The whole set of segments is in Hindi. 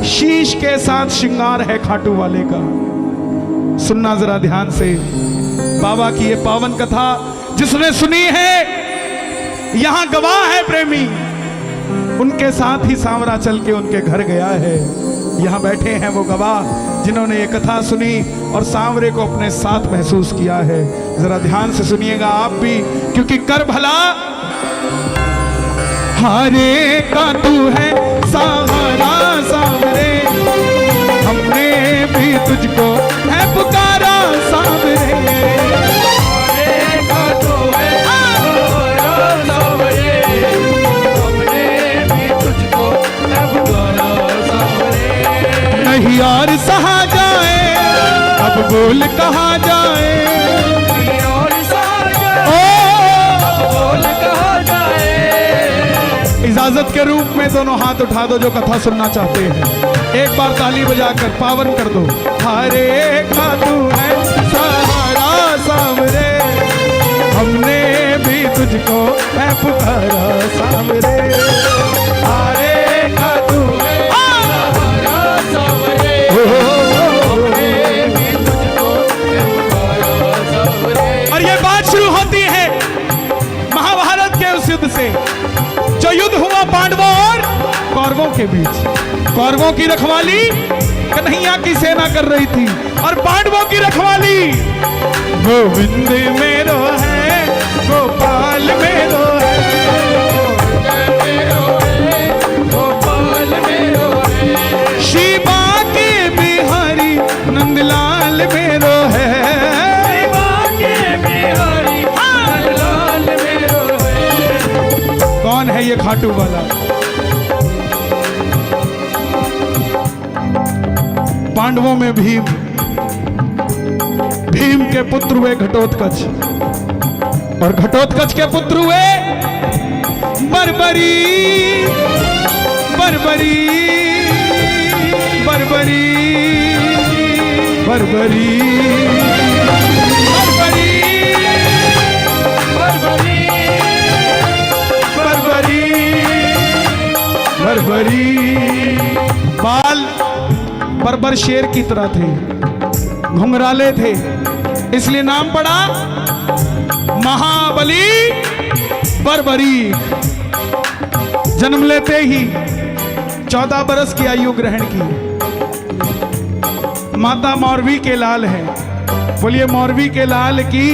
शीश के साथ श्रृंगार है खाटू वाले का। सुनना जरा ध्यान से बाबा की ये पावन कथा, जिसने सुनी है यहां गवाह है प्रेमी, उनके साथ ही सांवरा चल के उनके घर गया है। यहां बैठे हैं वो गवाह जिन्होंने ये कथा सुनी और सांवरे को अपने साथ महसूस किया है। जरा ध्यान से सुनिएगा आप भी, क्योंकि कर भला हारे का तू है सहारा सांवरे, हमने भी तुझको है पुकारा सांवरे। हारे का तू है सहारा सांवरे, हमने भी तुझको है पुकारा सांवरे। नहीं और सहा जाए अब बोल कहा जाए, नहीं और सहा जाए अब बोल कहा जाए। इजाजत के रूप में दोनों हाथ उठा दो जो कथा सुनना चाहते हैं, एक बार ताली बजाकर पावन कर दो। हारे का तू है सहारा सांवरे, हमने भी तुझको है पुकारा सांवरे। हारे का तू है सहारा सांवरे, हमने भी तुझको है पुकारा सांवरे। और ये बात शुरू होती है महाभारत के उस युद्ध से, जो युद्ध हुआ पांडवों और कौरवों के बीच। कौरवों की रखवाली कन्हैया की सेना कर रही थी और पांडवों की रखवाली गोविंद मेरो है, गोपाल मेरो है, गोपाल मेरो है, शिवा के बिहारी नंदलाल मेरो है। बिहारी लाल मेरो है। कौन है ये खाटू वाला? पांडवों में भीम, भीम के पुत्र हुए घटोत्कच, और घटोत्कच के पुत्र हुए बर्बरी, बर्बरी, बर्बरी, बर्बरी, बर्बरी, बर्बरी, बर्बरी। बाल बर्बर शेर की तरह थे, घुंघराले थे, इसलिए नाम पड़ा महाबली बर्बरी। जन्म लेते ही 14 बरस की आयु ग्रहण की। माता मौरवी के लाल है, बोलिए मौरवी के लाल की,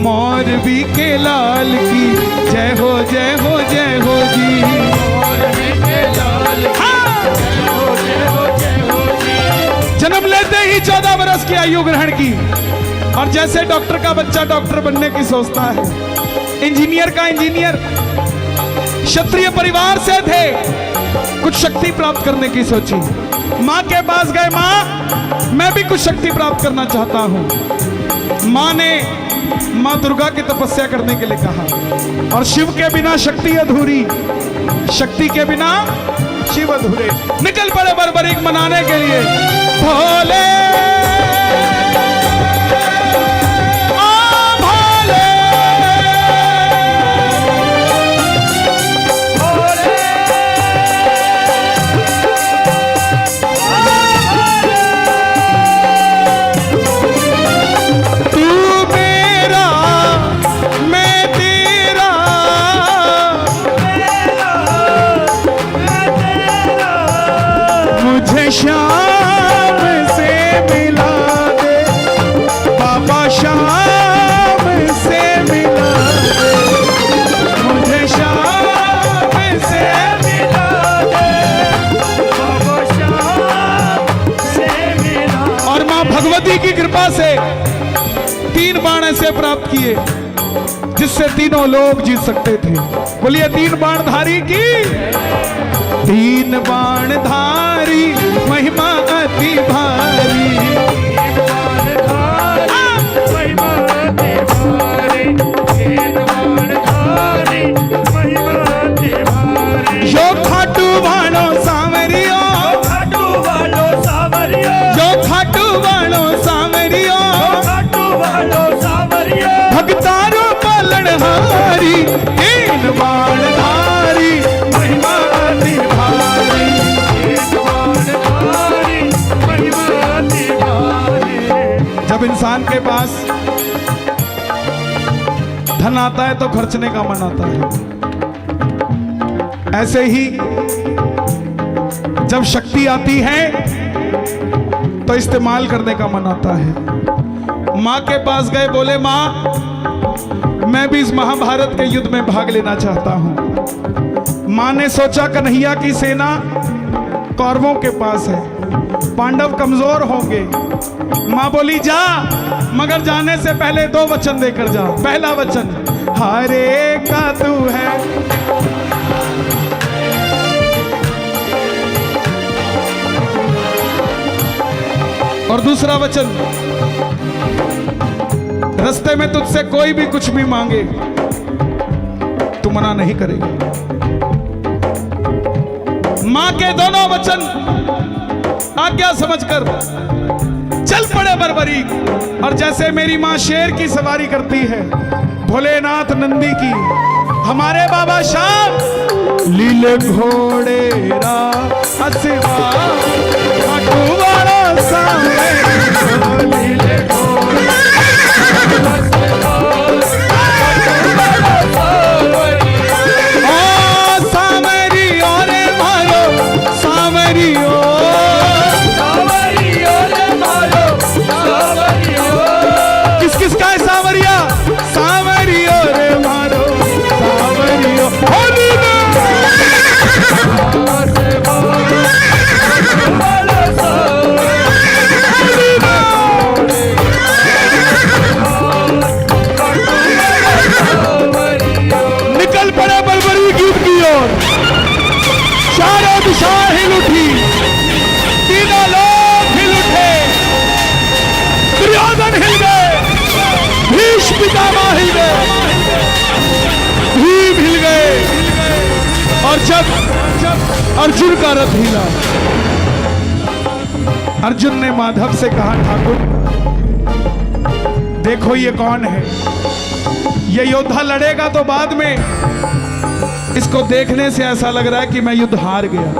मौरवी के लाल की जय हो, जय हो, जय हो जी। मौरवी के लाल की जय हो, जय हो, जय हो जी। जन्म लेते ही 14 बरस की आयु ग्रहण की, और जैसे डॉक्टर का बच्चा डॉक्टर बनने की सोचता है, इंजीनियर का इंजीनियर, क्षत्रिय परिवार से थे, कुछ शक्ति प्राप्त करने की सोची। माँ के पास गए, माँ मैं भी कुछ शक्ति प्राप्त करना चाहता हूँ। माँ ने माँ दुर्गा की तपस्या करने के लिए कहा, और शिव के बिना शक्ति अधूरी, शक्ति के बिना शिव अधूरे। निकल पड़े बर्बरीक मनाने के लिए। भोले शाम से मिला दे बाबा, शाम से मिला दे मुझे, शाम से मिला दे बाबा, शाम से मिला। और मां भगवती की कृपा से 3 बाण ऐसे प्राप्त किए जिससे तीनों लोग जीत सकते थे। बोलिए 3 बाणधारी की, 3 बाणधारी महिमा अति भारी, महिमा अति भारी, 3 बाणधारी महिमा अति भारी। जो खाटू वालो सांवरियो, खाटू वालो सांवरियो, जो खाटू वालो सांवरियो, खाटू वालो सांवरियो, भक्तारो पालनहारी, 3 बाणधारी महिमा अति भारी। इंसान के पास धन आता है तो खर्चने का मन आता है, ऐसे ही जब शक्ति आती है तो इस्तेमाल करने का मन आता है। मां के पास गए, बोले मां मैं भी इस महाभारत के युद्ध में भाग लेना चाहता हूं। मां ने सोचा कन्हैया की सेना कौरवों के पास है, पांडव कमजोर होंगे। मां बोली जा, मगर जाने से पहले 2 वचन देकर जा। पहला वचन हरे का तू है, और दूसरा वचन रास्ते में तुझसे कोई भी कुछ भी मांगे तू मना नहीं करेगा। मां के दोनों वचन आज्ञा समझकर चल पड़े बर्बरीक। और जैसे मेरी मां शेर की सवारी करती है, भोलेनाथ नंदी की, हमारे बाबा श्याम लीले घोड़े रा हसवा वाला सामने लीले घोड़े हिल उठी, तीनों लोग हिल उठे, दुर्योधन हिल गए, भीष्म पितामह हिल गए, भीम हिल गए, और जब अर्जुन का रथ हिला, अर्जुन ने माधव से कहा ठाकुर देखो ये कौन है, ये योद्धा लड़ेगा तो बाद में इसको देखने से ऐसा लग रहा है कि मैं युद्ध हार गया।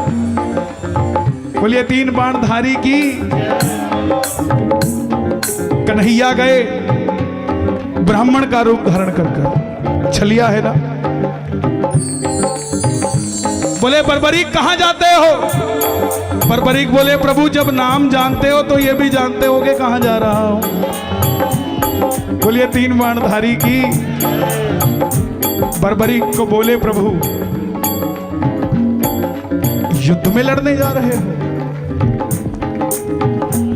बोलिए 3 बाणधारी की कन्हैया गए ब्राह्मण का रूप धारण कर, छलिया है ना। बोले बर्बरीक कहां जाते हो? बर्बरीक बोले प्रभु जब नाम जानते हो तो ये भी जानते होगे कहां जा रहा हूं। बोलिए 3 बाणधारी की बर्बरीक को बोले प्रभु युद्ध में लड़ने जा रहे हो?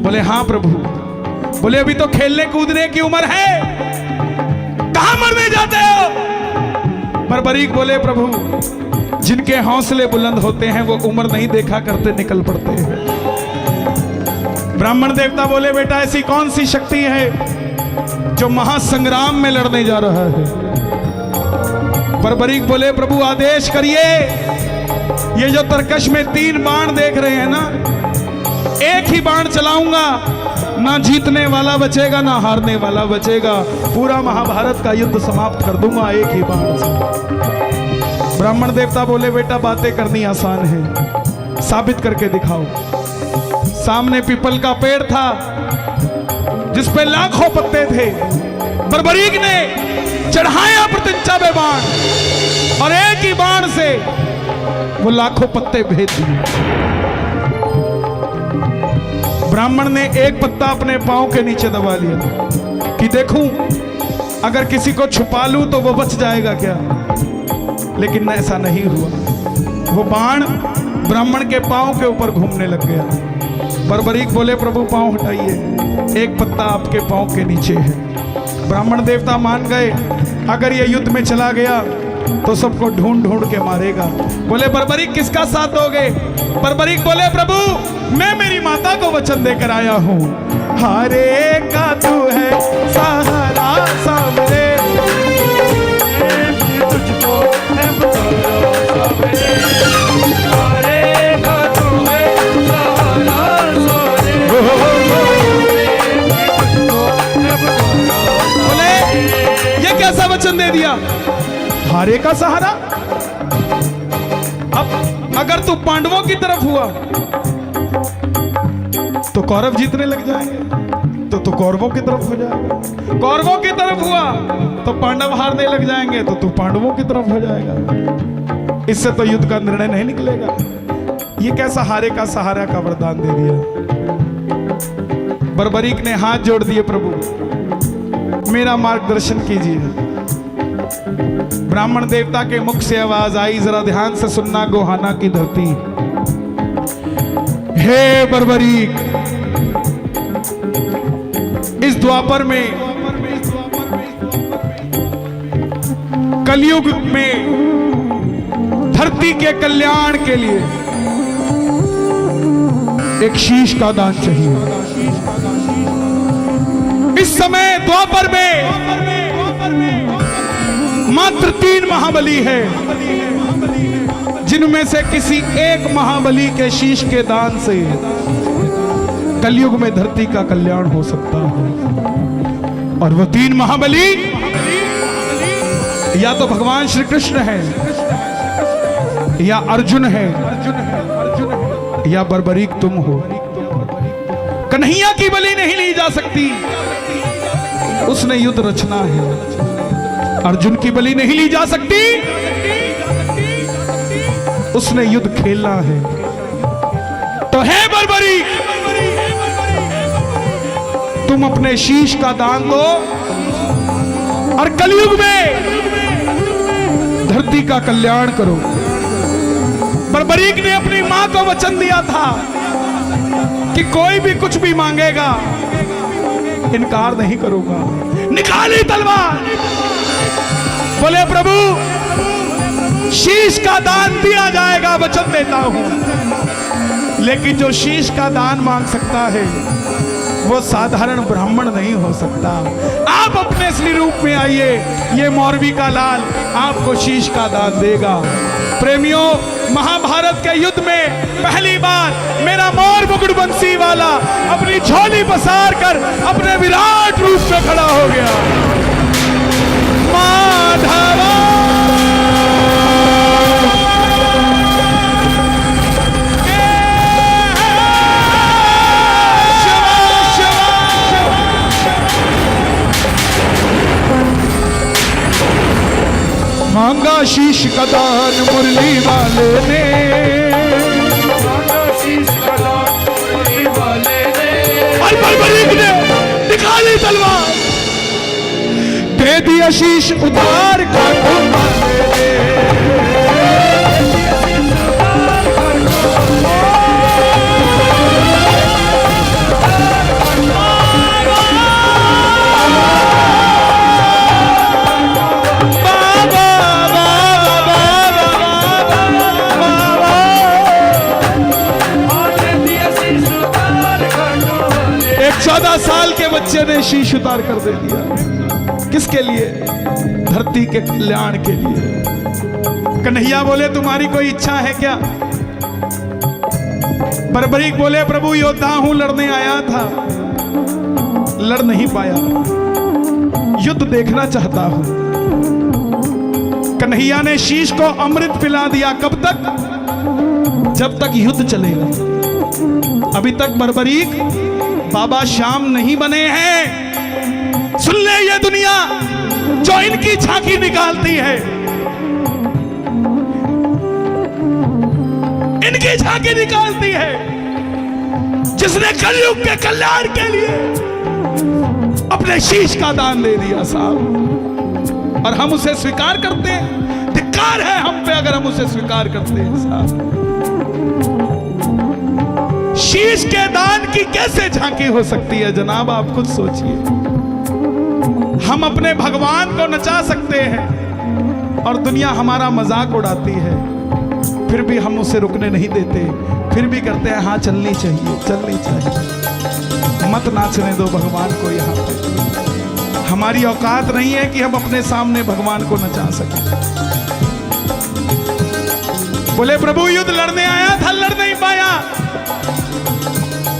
बोले हाँ प्रभु। बोले अभी तो खेलने कूदने की उम्र है, कहां मरने जाते हो? बर्बरीक बोले प्रभु जिनके हौसले बुलंद होते हैं वो उम्र नहीं देखा करते, निकल पड़ते हैं। ब्राह्मण देवता बोले बेटा ऐसी कौन सी शक्ति है जो महासंग्राम में लड़ने जा रहा है? बर्बरीक बोले प्रभु आदेश करिए, ये जो तरकश में 3 बाण देख रहे हैं ना, एक ही बाण चलाऊंगा, ना जीतने वाला बचेगा ना हारने वाला बचेगा, पूरा महाभारत का युद्ध समाप्त कर दूंगा एक ही बाण से। ब्राह्मण देवता बोले बेटा बातें करनी आसान है, साबित करके दिखाओ। सामने पीपल का पेड़ था जिस पे लाखों पत्ते थे, बर्बरीक ने चढ़ाया प्रत्यंचा में बाण और एक ही बाण से वो लाखों पत्ते भेज दिए। ब्राह्मण ने एक पत्ता अपने पांव के नीचे दबा लिया कि देखूं अगर किसी को छुपा लूं तो वो बच जाएगा क्या, लेकिन ऐसा नहीं हुआ। वो बाण ब्राह्मण के पांव के ऊपर घूमने लग गया। बर्बरीक बोले प्रभु पांव हटाइए, एक पत्ता आपके पांव के नीचे है। ब्राह्मण देवता मान गए अगर ये युद्ध में चला गया तो सबको ढूंढ ढूंढ के मारेगा। बोले बर्बरीक किसका साथ दोगे? बर्बरीक बोले प्रभु मैं मेरी माता को वचन देकर आया हूं, हारे का तू है सहारा सामने, तुझको है हारे का तू है सहारा सामने। बोले ये कैसा वचन दे दिया, हारे का सहारा? अब अगर तू पांडवों की तरफ हुआ तो कौरव जीतने लग जाएंगे, तो तो कौरवों की तरफ हो जाएगा, कौरवों की तरफ हुआ तो पांडव हारने लग जाएंगे, तो तू पांडवों की तरफ हो जाएगा। इससे तो युद्ध का निर्णय नहीं निकलेगा। ये कैसा हारे का सहारा का वरदान दे दिया। बर्बरीक ने हाथ जोड़ दिए, प्रभु मेरा मार्गदर्शन कीजिए। ब्राह्मण देवता के मुख से आवाज आई, जरा ध्यान से सुनना गोहाना की धरती। हे बर्बरीक, इस द्वापर में, कलयुग में धरती के कल्याण के लिए एक शीश का दान चाहिए। इस समय द्वापर में मात्र 3 महाबली है, जिनमें से किसी एक महाबली के शीश के दान से कलयुग में धरती का कल्याण हो सकता है। और वो 3 महाबली या तो भगवान श्री कृष्ण है, या अर्जुन है, या बर्बरीक तुम हो। कन्हैया की बलि नहीं ली जा सकती, उसने युद्ध रचना है। अर्जुन की बलि नहीं ली जा सकती, उसने युद्ध खेलना है। तो है बर्बरीक, तुम अपने शीश का दान दो और कलयुग में धरती का कल्याण करो। बर्बरीक ने अपनी मां को वचन दिया था कि कोई भी कुछ भी मांगेगा इनकार नहीं करूंगा। निकाली तलवार, बोले प्रभु शीश का दान दिया जाएगा, वचन देता हूं। लेकिन जो शीश का दान मांग सकता है वो साधारण ब्राह्मण नहीं हो सकता। आप अपने असली रूप में आइए, ये मौरवी का लाल आपको शीश का दान देगा। प्रेमियों, महाभारत के युद्ध में पहली बार मेरा मोर मुकुट बंसी वाला अपनी झोली पसार कर अपने विराट रूप में खड़ा हो गया। माधवा मांगा शीश का दान मुरली वाले ने, मांगा शीश का दान मुरली वाले ने। और बर्बरीक ने निकाली तलवार, दे दिया शीश उतार कर वाले ने। एक 14 साल के बच्चे ने शीश उतार कर दे दिया। किसके लिए? धरती के कल्याण के लिए। कन्हैया बोले तुम्हारी कोई इच्छा है क्या? बर्बरीक बोले प्रभु योद्धा हूं, लड़ने आया था, लड़ नहीं पाया, युद्ध देखना चाहता हूं। कन्हैया ने शीश को अमृत पिला दिया। कब तक? जब तक युद्ध चलेगा। अभी तक बर्बरीक बाबा श्याम नहीं बने हैं। सुन ले ये दुनिया जो इनकी झांकी निकालती है, इनकी झांकी निकालती है, जिसने कलयुग के कल्याण के लिए अपने शीश का दान दे दिया साहब। और हम उसे स्वीकार करते हैं। धिक्कार है हम पे अगर हम उसे स्वीकार करते हैं साहब। शीश के दान की कैसे झांकी हो सकती है जनाब, आप खुद सोचिए। हम अपने भगवान को नचा सकते हैं और दुनिया हमारा मजाक उड़ाती है, फिर भी हम उसे रुकने नहीं देते, फिर भी करते हैं हाँ चलनी चाहिए, चलनी चाहिए। मत नाचने दो भगवान को यहाँ पे। हमारी औकात नहीं है कि हम अपने सामने भगवान को नचा सकें। बोले प्रभु युद्ध लड़ने आया था, लड़ नहीं पाया,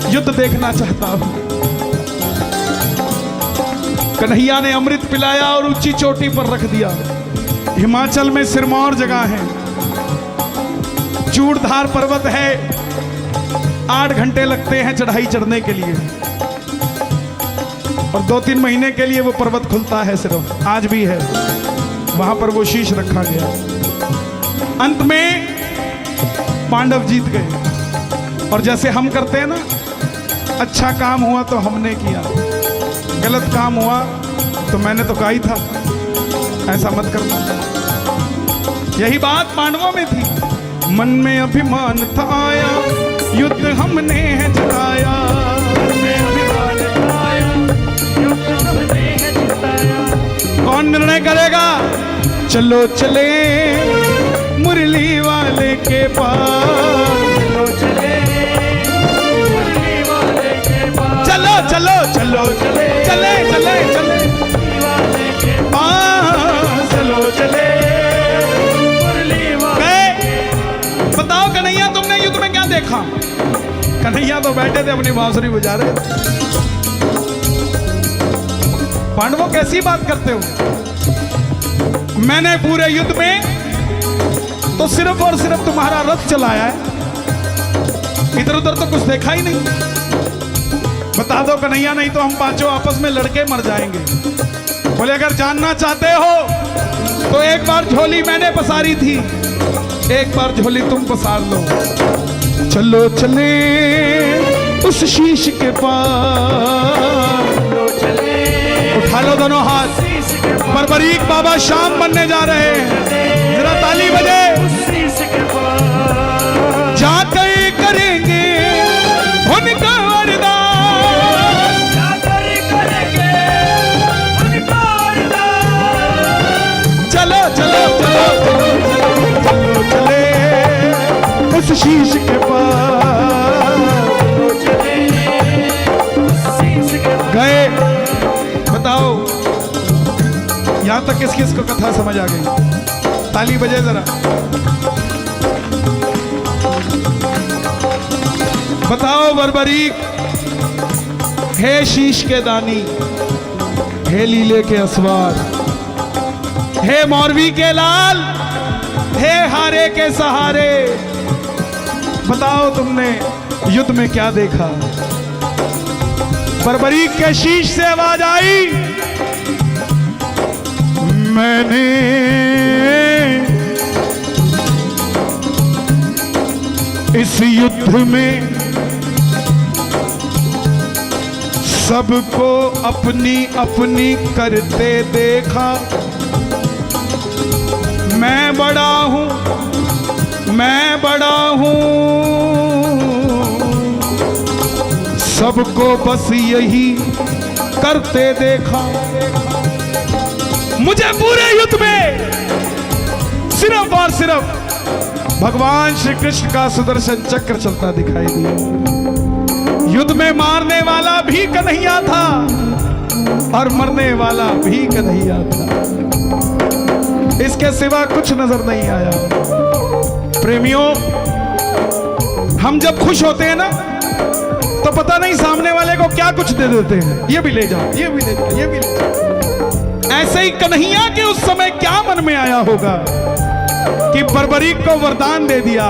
युद्ध देखना चाहता हूं। कन्हैया ने अमृत पिलाया और ऊंची चोटी पर रख दिया। हिमाचल में सिरमौर जगह है, चूड़धार पर्वत है, 8 घंटे लगते हैं चढ़ाई चढ़ने के लिए। और 2-3 महीने के लिए वो पर्वत खुलता है, सिर्फ आज भी है वहां पर वो शीश रखा गया। अंत में पांडव जीत गए। और जैसे हम करते हैं ना, अच्छा काम हुआ तो हमने किया, गलत काम हुआ तो मैंने तो कहा ही था, ऐसा मत करना। यही बात पांडवों में थी। मन में अभिमान था आया, युद्ध हमने है जिताया। कौन निर्णय करेगा? चलो चले मुरली वाले के पास, चलो चले मुरली वाले के पास, चलो चलो चलो चले चले चले चले मुरली वाले के पास, चलो चले मुरली वाले। गए। बताओ कन्हैया, तुमने युद्ध में क्या देखा? कन्हैया तो बैठे थे अपनी बांसुरी बजा रहे थे। पांडवों कैसी बात करते हो? मैंने पूरे युद्ध में तो सिर्फ और सिर्फ तुम्हारा रथ चलाया है, इधर उधर तो कुछ देखा ही नहीं। बता दो कन्हैया, नहीं तो हम पांचों आपस में लड़के मर जाएंगे। बोले अगर जानना चाहते हो तो एक बार झोली मैंने पसारी थी, एक बार झोली तुम पसार लो। चलो चले उस शीश के पास, चलो चले उठा लो दोनों हाथ। बर्बरीक बाबा शाम बनने जा रहे हैं, जरा ताली बजे। शीश के पास जाकर करेंगे उनका वरदान, जाकर करेंगे उनका वरदान। चलो चलो चलो चलो चलो चले उस शीश के पास। चलो चले शीश के पास। गए। बताओ यहां तक किस किस को कथा समझ आ गई? ताली बजे जरा। बताओ बर्बरीक, हे शीश के दानी, हे लीले के असवार, हे मौरवी के लाल, हे हारे के सहारे, बताओ तुमने युद्ध में क्या देखा? बर्बरीक के शीश से आवाज आई, मैंने इस युद्ध में सबको अपनी अपनी करते देखा। मैं बड़ा हूं, मैं बड़ा हूं, सबको बस यही करते देखा। मुझे पूरे युद्ध में सिर्फ और सिर्फ भगवान श्री कृष्ण का सुदर्शन चक्र चलता दिखाई दिया। युद्ध में मारने वाला भी कन्हैया था और मरने वाला भी कन्हैया था, इसके सिवा कुछ नजर नहीं आया। प्रेमियों, हम जब खुश होते हैं ना तो पता नहीं सामने वाले को क्या कुछ दे देते हैं। ये भी ले जाओ, ये भी ले जाओ, ये भी ले जाओ। ऐसे ही कन्हैया के उस समय क्या मन में आया होगा कि बर्बरीक को वरदान दे दिया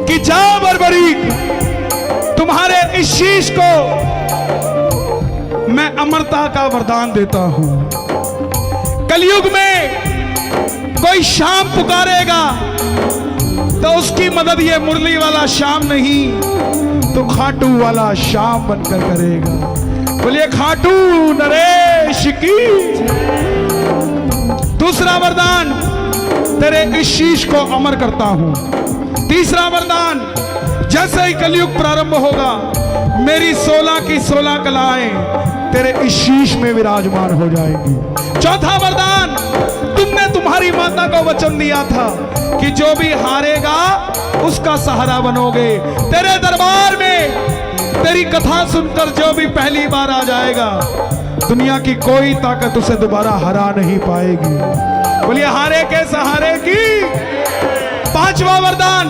कि जाओ बर्बरीक, तुम्हारे इस शीश को मैं अमरता का वरदान देता हूं। कलयुग में कोई शाम पुकारेगा तो उसकी मदद ये मुरली वाला शाम नहीं तो खाटू वाला शाम बनकर करेगा। बोलिए खाटू नरेश की। दूसरा वरदान, तेरे इस शीश को अमर करता हूं। तीसरा वरदान, जैसे ही कलयुग प्रारंभ होगा मेरी 16 की 16 कलाएं तेरे इस शीश में विराजमान हो जाएंगी। चौथा वरदान, तुमने तुम्हारी माता को वचन दिया था कि जो भी हारेगा उसका सहारा बनोगे। तेरे दरबार में तेरी कथा सुनकर जो भी पहली बार आ जाएगा दुनिया की कोई ताकत उसे दोबारा हरा नहीं पाएगी। बोलिए हारे के सहारे की। पांचवा वरदान,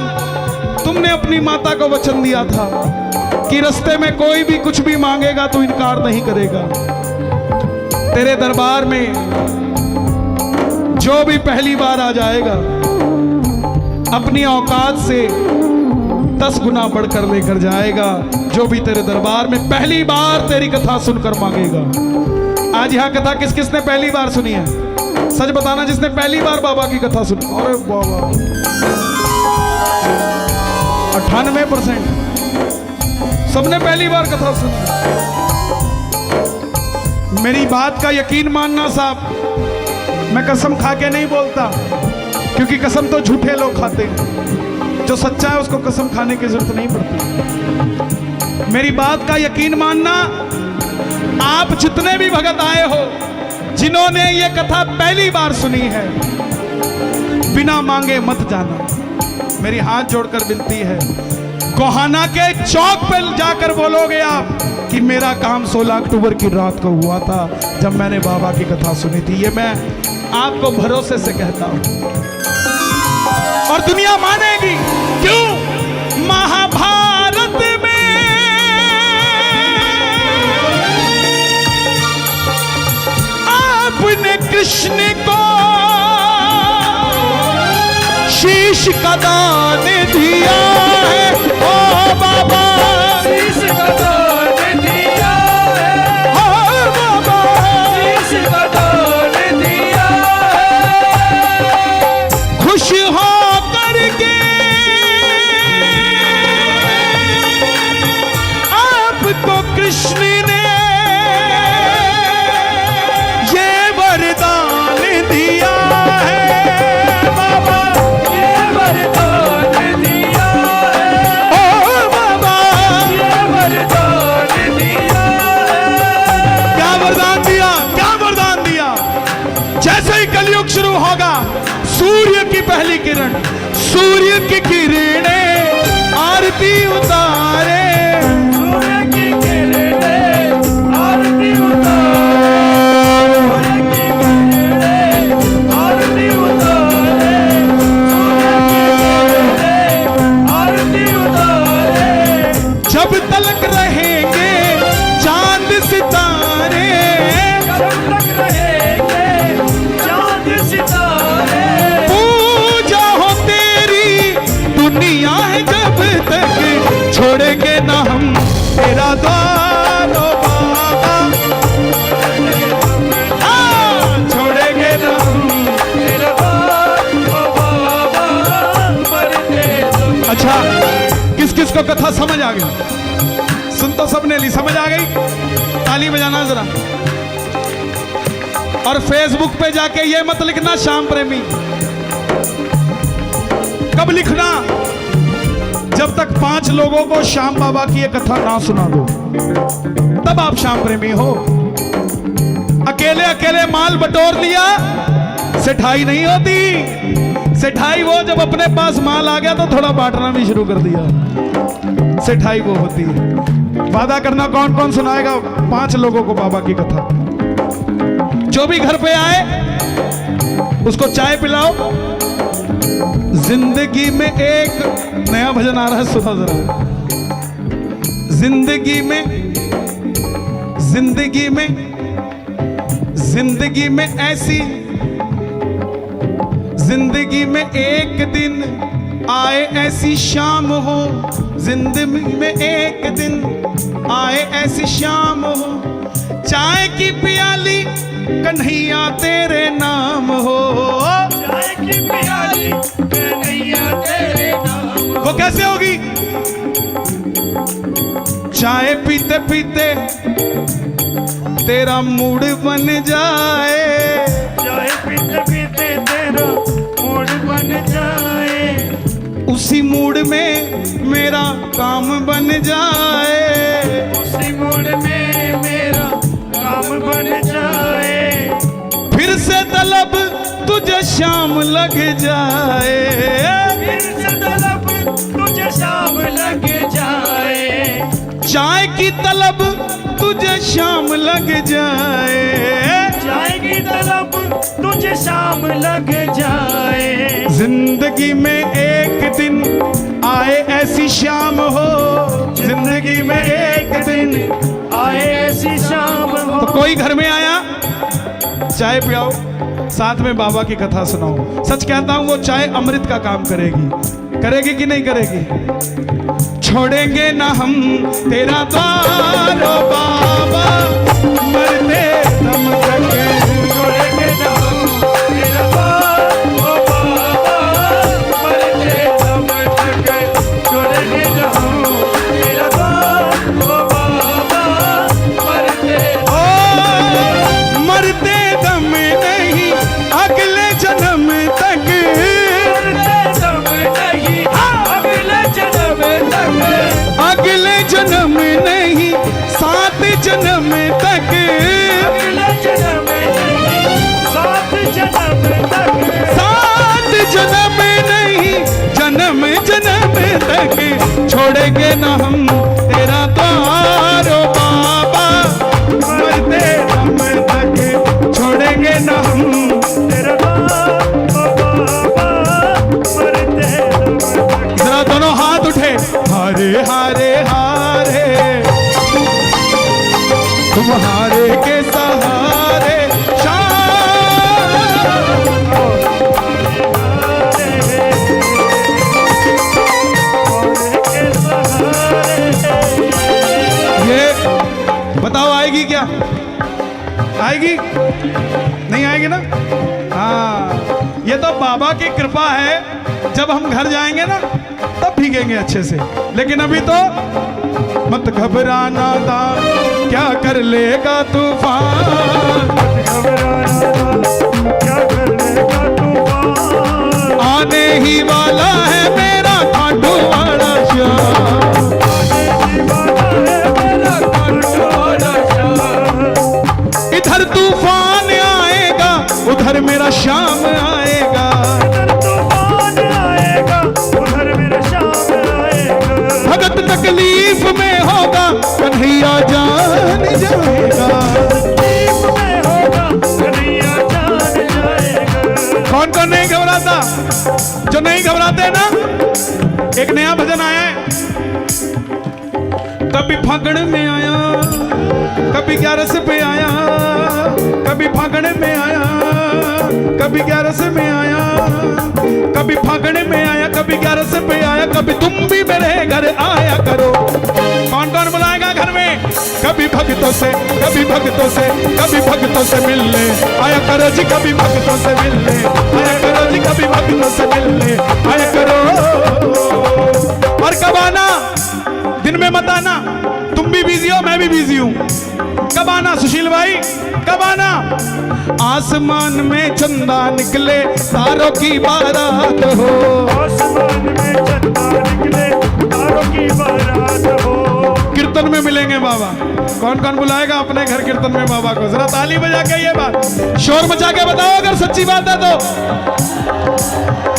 तुमने अपनी माता को वचन दिया था कि रास्ते में कोई भी कुछ भी मांगेगा तो इनकार नहीं करेगा। तेरे दरबार में जो भी पहली बार आ जाएगा अपनी औकात से 10 गुना बढ़कर लेकर जाएगा। जो भी तेरे दरबार में पहली बार तेरी कथा सुनकर मांगेगा। आज यहाँ कथा किस किसने पहली बार सुनी है? सच बताना जिसने पहली बार बाबा की कथा सुनी। अरे बाबा 98% सबने पहली बार कथा सुनी। मेरी बात का यकीन मानना साहब, मैं कसम खा के नहीं बोलता, क्योंकि कसम तो झूठे लोग खाते हैं। जो सच्चा है उसको कसम खाने की जरूरत नहीं पड़ती। मेरी बात का यकीन मानना, आप जितने भी भगत आए हो, जिन्होंने ये कथा पहली बार सुनी है, बिना मांगे मत जाना। मेरी हाथ जोड़कर विनती है, गोहाना के चौक पर जाकर बोलोगे आप कि मेरा काम 16 अक्टूबर की रात को हुआ था जब मैंने बाबा की कथा सुनी थी। ये मैं आपको भरोसे से कहता हूं और दुनिया मानेगी। क्यों? महाभारत में आपने कृष्ण को शीश का दान दिया है। ओ बाबा शीश का दान दिया है। ओ बाबा शीश का दान दिया है। खुश हो करके आपको कृष्ण ने ये वरदान दिया है। बाबा ये वरदान दिया है। ओ बाबा ये वरदान दिया है। क्या वरदान दिया? क्या वरदान दिया? जैसे ही कलयुग शुरू होगा, सूर्य की पहली किरण, सूर्य की किरणें आरती उतारे। सूर्य की किरणें आरती उतारे। सूर्य की किरणें आरती उतारे। सूर्य की किरणें आरती उतारे। जब तलक रहेंगे चांद सितारे, जब तक रहेंगे चांद सितारे। पूजा हो तेरी दुनिया है जब तक, छोड़ेंगे ना हम तेरा द्वार ओ बाबा। छोड़ेंगे ना हम। तेरा बाप ओ बाबा मरते तुम। अच्छा, किस किस को कथा समझ आ गई? सुन तो सबने ली, समझ आ गई? ताली बजाना जरा। और फेसबुक पे जाके ये मत लिखना श्याम प्रेमी। कब लिखना? जब तक 5 लोगों को श्याम बाबा की ये कथा ना सुना दो, तब आप श्याम प्रेमी हो। अकेले अकेले माल बटोर लिया, सेठाई नहीं होती। सेठाई वो जब अपने पास माल आ गया तो थोड़ा बांटना भी शुरू कर दिया, सेठाई वो होती है। वादा करना कौन कौन सुनाएगा 5 लोगों को बाबा की कथा। जो भी घर पे आए उसको चाय पिलाओ। जिंदगी में एक नया भजन आ रहा है, सुनो जरा। जिंदगी में जिंदगी में जिंदगी में ऐसी, जिंदगी में एक दिन आए ऐसी शाम हो, जिंदगी में एक दिन आए ऐसी शाम हो, चाय की प्याली कन्हैया तेरे नाम हो। चाय की प्याली कन्हैया तेरे नाम। वो कैसे होगी? चाय पीते पीते तेरा मूड बन जाए, चाय पीते पीते तेरा मूड बन जाए। उसी मूड में मेरा काम बन जाए, उसी मूड में मेरा काम बन जाए। फिर से तलब तुझे शाम लग जाए, फिर से तलब तुझे शाम लग जाए। चाय की तलब तुझे शाम लग जाए, चाय की तलब तुझे शाम लग जाए। जिंदगी में एक दिन आए ऐसी शाम हो, जिंदगी में एक दिन आए ऐसी शाम हो। तो कोई घर में आया, चाय पिलाओ, साथ में बाबा की कथा सुनाओ। सच कहता हूं वो चाय अमृत का काम करेगी। करेगी कि नहीं करेगी? छोड़ेंगे ना हम तेरा द्वार ओ बाबा, मरते दम तक छोड़ेंगे ना हम तेरा द्वार ओ बाबा, मरते दम तक छोड़ेंगे ना हम तेरा द्वार ओ बाबा, मरते मरते दम नहीं अगले जन्म तक, अगले जन्म नहीं 7 जन्म तक, अगले जन्म नहीं 7 जन्म तक, 7 जन्म नहीं जन्म जन्म तक छोड़ेंगे न हम तेरा द्वार ओ बाबा, मरते दम तक छोड़ेंगे न हम तेरा द्वार ओ बाबा, मरते दम तक। जरा दोनों हाथ उठे, हारे हारे हारे तुम्हारे के सहारे ये बताओ आएगी क्या? आएगी? नहीं आएगी ना? हाँ, ये तो बाबा की कृपा है। जब हम घर जाएंगे ना तब भीगेंगे अच्छे से, लेकिन अभी तो मत घबराना था, क्या कर लेगा तूफान, क्या कर लेगा तूफान, आने ही वाला है मेरा खाटू वाला श्याम, इधर तूफान आएगा उधर मेरा श्याम आएगा, तूफान आएगा उधर मेरा श्याम आएगा, भगत तकलीफ में होगा कन्हैया जान जाएगा, तकलीफ में होगा कन्हैया जान जाएगा। कौन कौन नहीं घबराता? जो नहीं घबराते ना, एक नया भजन आया है, कभी फागण में आया, कभी 11 पे आया, कभी फागण में आया, कभी 11 में आया, कभी फागण में आया, कभी 11 पे आया, कभी तुम भी मेरे घर आया करो। कौन कौन बुलाएगा घर में? कभी भक्तों से, कभी भक्तों से, कभी भक्तों से मिलने आया करो जी, कभी भक्तों से मिलने आया करो जी, कभी भक्तों से मिलने आया करो। और कब आना? दिन में मत आना, तुम भी बिजी हो मैं भी बिजी हूं। कब आना सुशील भाई, कब आना? आसमान में चंदा निकले तारों की बारात हो, आसमान में चंदा निकले तारों की बारात हो, कीर्तन में मिलेंगे बाबा। कौन कौन बुलाएगा अपने घर कीर्तन में बाबा को? जरा ताली बजा के ये बात शोर मचा के बताओ अगर सच्ची बात है तो।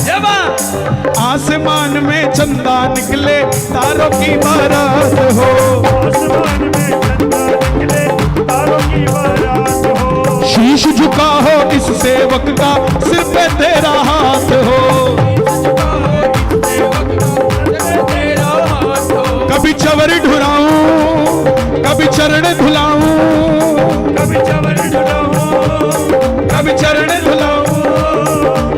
ये बात आसमान में चंदा निकले तारों की बारात हो, आसमान में चंदा निकले तारों की बारात हो, शीश झुका हो इस सेवक का सिर पे तेरा हाथ हो, कभी चवर ढुराऊं कभी चरण धुलाऊं, कभी चवर ढुलाऊं, कभी चरण धुलाऊं,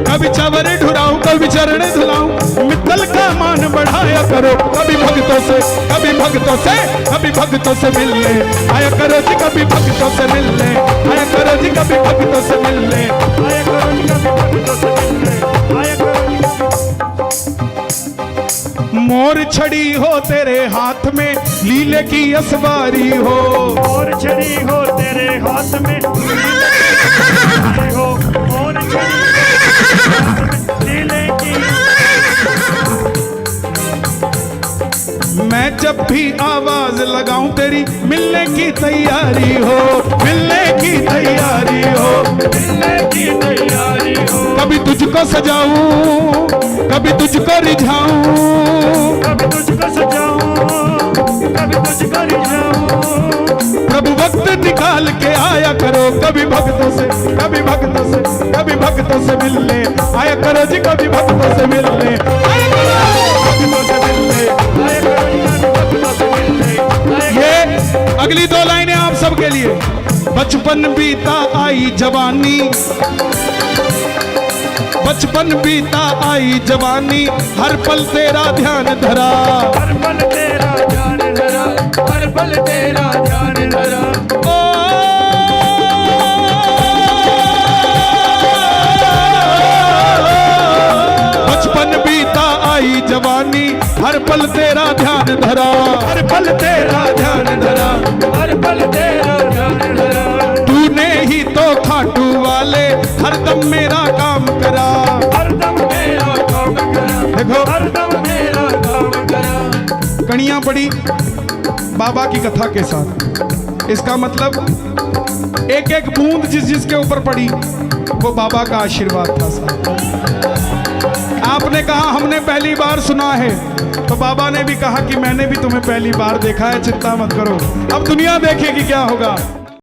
कभी चवर ढुराऊं, कभी चरण धुलाऊं। मित्तल का मान बढ़ाया करो, कभी भक्तों से, कभी भक्तों से, कभी भक्तों से मिलने आया करो जी, कभी भक्तों से मिलने आया करो जी, कभी भक्तों से मिलने आया करो जी, कभी भक्तों से मिलने आया करो जी। मोर छड़ी हो तेरे हाथ में लीले की असवारी हो, और छड़ी हो तेरे हाथ में हो, और छड़ी लीले की। मैं जब भी आवाज लगाऊं तेरी मिलने की तैयारी हो, मिलने की तैयारी हो, मिलने की तैयारी हो, कभी तुझको सजाऊं कभी तुझको रिझाऊं, कभी तुझको सजाऊं कभी तुझको रिझाऊं। प्रभु वक्त निकाल के आया करो, कभी भक्तों से, कभी भक्तों से, कभी भक्तों से मिलने आया करो जी, कभी भक्तों से मिलने आया करो, भक्तों से मिलने आया करो जी, कभी भक्तों से मिलने आया करो। ये अगली 2 लाइनें आप सबके लिए। बचपन बीता आई जवानी, बचपन बीता आई जवानी, हर पल तेरा ध्यान धरा। हर पल तेरा ध्यान धरा, हर पल तेरा ध्यान धरा। ओ बचपन बीता आई जवानी, हर पल तेरा ध्यान धरा। हर पल तेरा ध्यान धरा, हर पल तेरा ध्यान धरा। तूने ही तो खाटू वाले हरदम मेरा काम करा। हरदम मेरा काम करा, देखो हरदम मेरा काम करा। कड़ियां पड़ी बाबा की कथा के साथ। इसका मतलब एक एक बूंद जिस जिसके ऊपर पड़ी वो बाबा का आशीर्वाद था साहब। आपने कहा हमने पहली बार सुना है, तो बाबा ने भी कहा कि मैंने भी तुम्हें पहली बार देखा है, चिंता मत करो, अब दुनिया देखेगी क्या होगा।